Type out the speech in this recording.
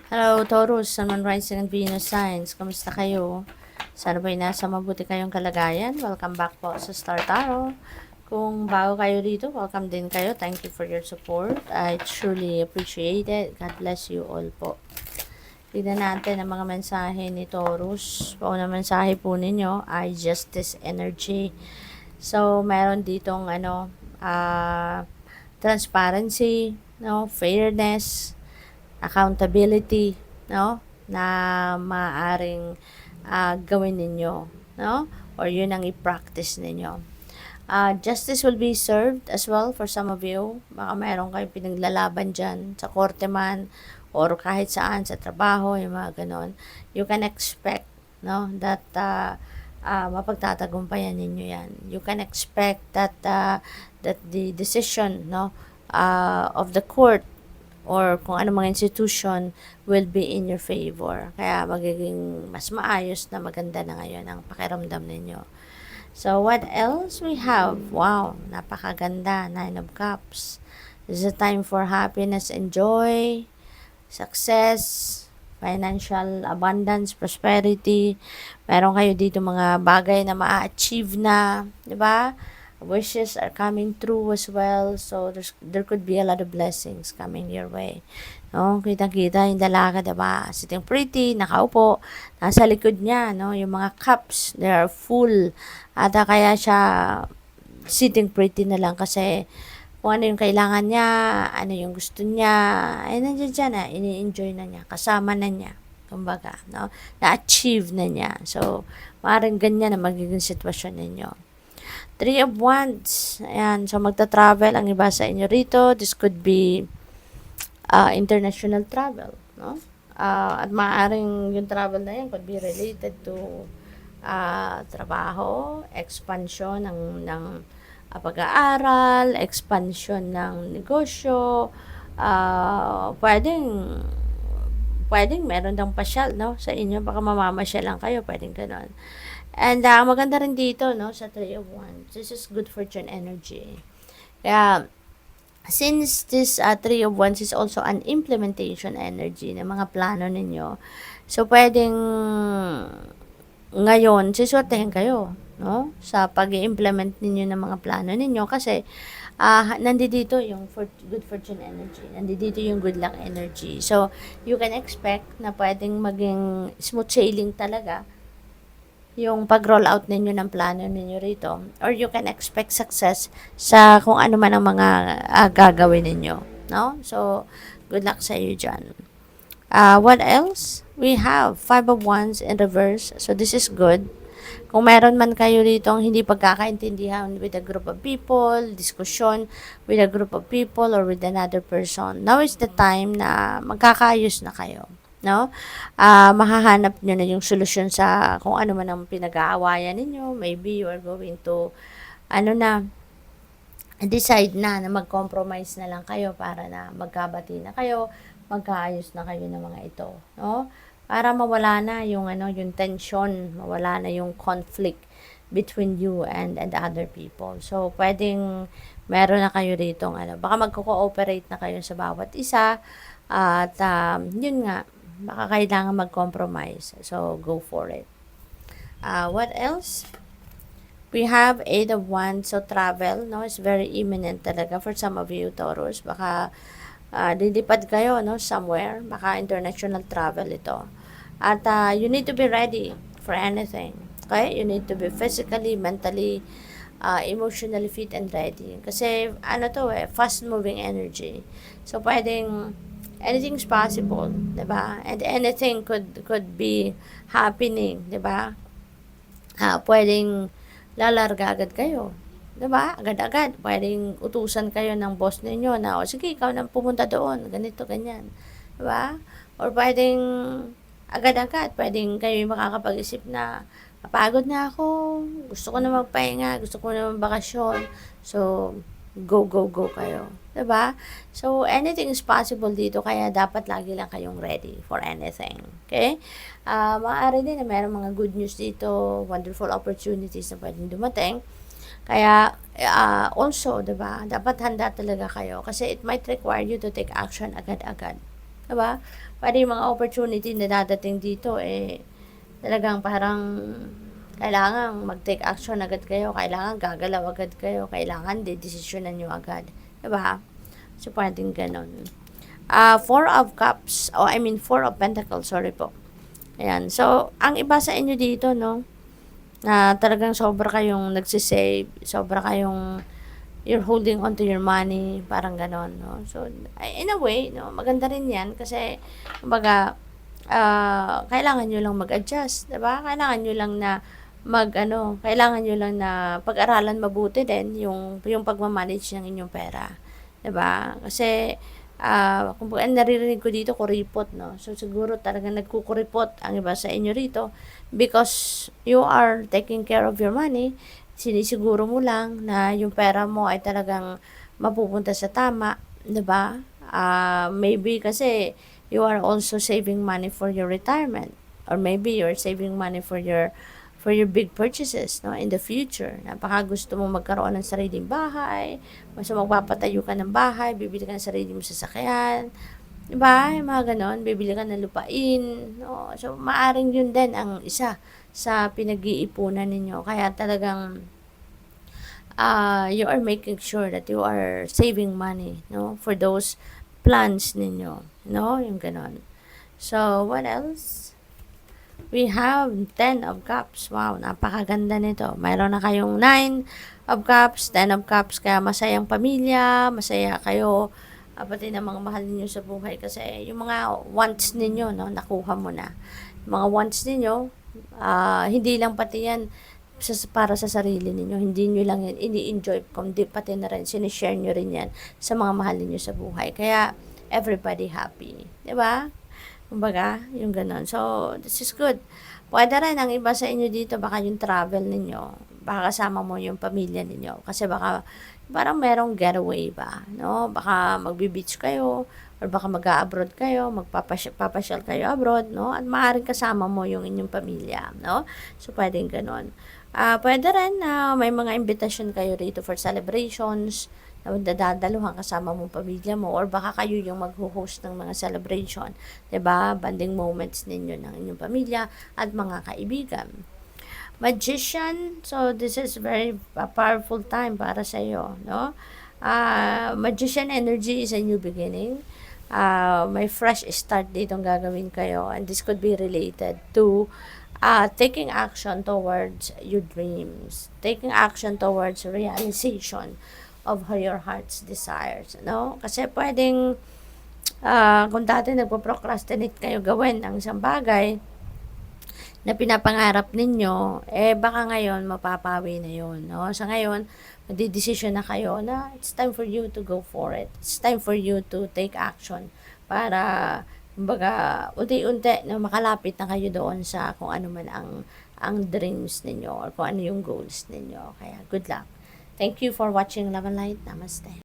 Hello, Taurus, Sun, Moon, Rising, and Venus signs. Kamusta kayo? Sana ba'y nasa mabuti kayong kalagayan? Welcome back po sa Star Tarot. Kung bago kayo dito, welcome din kayo. Thank you for your support. I truly appreciate it. God bless you all po. Tignan natin ang mga mensahe ni Taurus. Pauna mensahe po ninyo ay Justice Energy. So, meron ditong transparency, no, fairness, accountability, no, na maaring gawin ninyo, no, or yun ang i-practice ninyo. Justice will be served as well for some of you. Baka mayroon kayong pinaglalaban dyan sa korte man or kahit saan sa trabaho, yung mga ganon. You can expect, no, that mapagtatagumpayan ninyo yan. You can expect that that the decision, no, of the court or kung ano mga institution will be in your favor. Kaya magiging mas maayos na maganda na ngayon ang pakiramdam ninyo. So, what else we have? Wow, napakaganda. 9 of Cups. This is a time for happiness and joy, success, financial abundance, prosperity. Meron kayo dito mga bagay na ma-achieve na, di ba? Wishes are coming true as well. So, there could be a lot of blessings coming your way. No? Kitang-kita yung dalaga, diba? Sitting pretty, nakaupo. Nasa likod niya, no? Yung mga cups, they are full. At kaya siya sitting pretty na lang kasi kung ano yung kailangan niya, ano yung gusto niya, ay nandiyan dyan na, ini-enjoy na niya, kasama na niya. Kumbaga, no? Na-achieve na niya. So, maaaring ganyan na magiging sitwasyon ninyo. 3 of Wands. Ayan. So, magta-travel ang iba sa inyo rito. This could be international travel. No? At maaaring yung travel na yan could be related to trabaho, expansion ng pag-aaral, expansion ng negosyo, pwedeng meron dang pasyal, no, sa inyo, baka mamamasyal lang kayo, pwedeng ganon. And maganda rin dito, no, sa 3 of Wands. This is good fortune energy. Kaya, since this 3 of Wands is also an implementation energy ng mga plano ninyo, so pwedeng ngayon, siswertehin kayo, no, sa pag-i-implement ninyo ng mga plano ninyo kasi nandito yung good fortune energy, nandito yung good luck energy. So, you can expect na pwedeng maging smooth sailing talaga yung pag-roll out ninyo ng plano ninyo rito, or you can expect success sa kung ano man ang mga gagawin ninyo, no? So, good luck sa iyo dyan. What else? We have 5 of Wands in reverse. So, this is good. Kung meron man kayo rito hindi pagkakaintindihan with a group of people, diskusyon with a group of people or with another person, now is the time na magkakaayos na kayo. No? Mahahanap nyo na yung solusyon sa kung ano man ang pinag-aawayan ninyo. Maybe you are going to, decide na mag-compromise na lang kayo para na magkabati na kayo, magkaayos na kayo ng mga ito. No? Para mawala na yung, yung tension, mawala na yung conflict between you and other people. So, pwedeng meron na kayo rito, baka magko-cooperate na kayo sa bawat isa, at yun nga, baka kailangan mag-compromise. So, go for it. What else? We have 8 of Wands. So, travel, no? It's very imminent talaga for some of you, Taurus. Baka lilipad kayo, no? Somewhere. Baka international travel ito. At you need to be ready for anything. Okay? You need to be physically, mentally, emotionally fit and ready. Kasi, fast-moving energy. So, pwedeng anything's possible, 'di ba? And anything could be happening, 'di ba? Pwedeng lalarga agad kayo, 'di ba? Agad-agad pwedeng utusan kayo ng boss ninyo na, o sige, ikaw na pumunta doon, ganito, ganyan, 'di ba? Or pwedeng agad-agad, pwedeng kayo makakapag-isip na, napagod na ako, gusto ko na magpahinga, gusto ko na magbakasyon. So, go kayo. 'Di ba? So, anything is possible dito, kaya dapat lagi lang kayong ready for anything. Okay? Maaari din na mayroong mga good news dito, wonderful opportunities na pwedeng dumating. Kaya, also, 'di ba? Dapat handa talaga kayo kasi it might require you to take action agad-agad. Diba? Pwede yung mga opportunity na dadating dito, talagang parang kailangan mag-take action agad kayo, kailangan gagalaw agad kayo, kailangan dedesisyonan nyo agad. Diba? So, pwedeng ganun. Four of Cups, Four of Pentacles, sorry po. Ayan. So, ang iba sa inyo dito, no, na talagang sobra kayong nagsisave, sobra kayong you're holding on to your money, parang ganon, no? So, in a way, no, maganda rin yan kasi, kumbaga, kailangan nyo lang mag-adjust, diba? Kailangan nyo lang na kailangan nyo lang na pag-aralan mabuti din yung pagmamanage ng inyong pera, diba? Kasi, kung naririnig ko dito, kuripot, no? So, siguro talagang nagkukuripot ang iba sa inyo rito because you are taking care of your money, sinisiguro mo lang na yung pera mo ay talagang mapupunta sa tama, 'di ba? Maybe kasi you are also saving money for your retirement, or maybe you're saving money for your big purchases, no, in the future. Napaka gusto mo magkaroon ng sariling bahay, mas magpapatayo ka ng bahay, bibili ka ng sarili mong sasakyan, 'di ba? Yung mga ganon, bibili ka ng lupain, no? So maaring yun din ang isa sa pinag-iipunan ninyo. Kaya talagang you are making sure that you are saving money, no, for those plans ninyo, no, yung ganon. So, what else? We have 10 of Cups. Wow, napakaganda nito. Mayroon na kayong 9 of Cups, 10 of Cups, kaya masayang pamilya, masaya kayo, pati na mga mahal ninyo sa buhay kasi yung mga wants ninyo, no, nakuha mo na. Mga wants ninyo, hindi lang pati yan para sa sarili ninyo, hindi nyo lang yan ini-enjoy, kundi pati na rin, sinishare nyo rin yan sa mga mahal ninyo sa buhay. Kaya, everybody happy. Diba? Kumbaga, yung ganun. So, this is good. Pwede rin, ang iba sa inyo dito, baka yung travel ninyo, baka kasama mo yung pamilya ninyo. Kasi baka, parang merong getaway ba, no? Baka magbi-beach kayo, or baka mag-abroad kayo, magpapasyal kayo abroad, no? At maaaring kasama mo yung inyong pamilya, no? So, pwedeng ganun. Pwede rin na may mga invitation kayo rito for celebrations, na dadaluhan kasama mong pamilya mo, or baka kayo yung mag-host ng mga celebration, 'di ba? Bonding moments ninyo ng inyong pamilya at mga kaibigan. Magician, so this is very powerful time para sa iyo, no? Magician energy is a new beginning. May fresh start ditong gagawin kayo, and this could be related to taking action towards your dreams, taking action towards realization of your heart's desires, no? Kasi pwedeng, kung dati nagpo-procrastinate kayo gawin ang isang bagay na pinapangarap ninyo, baka ngayon mapapawi na yun, no? Sa ngayon, magdidesisyon na kayo na it's time for you to go for it. It's time for you to take action para, kumbaga, unti-unti na makalapit na kayo doon sa kung ano man ang dreams ninyo or kung ano yung goals ninyo. Kaya, good luck. Thank you for watching Love and Light. Namaste.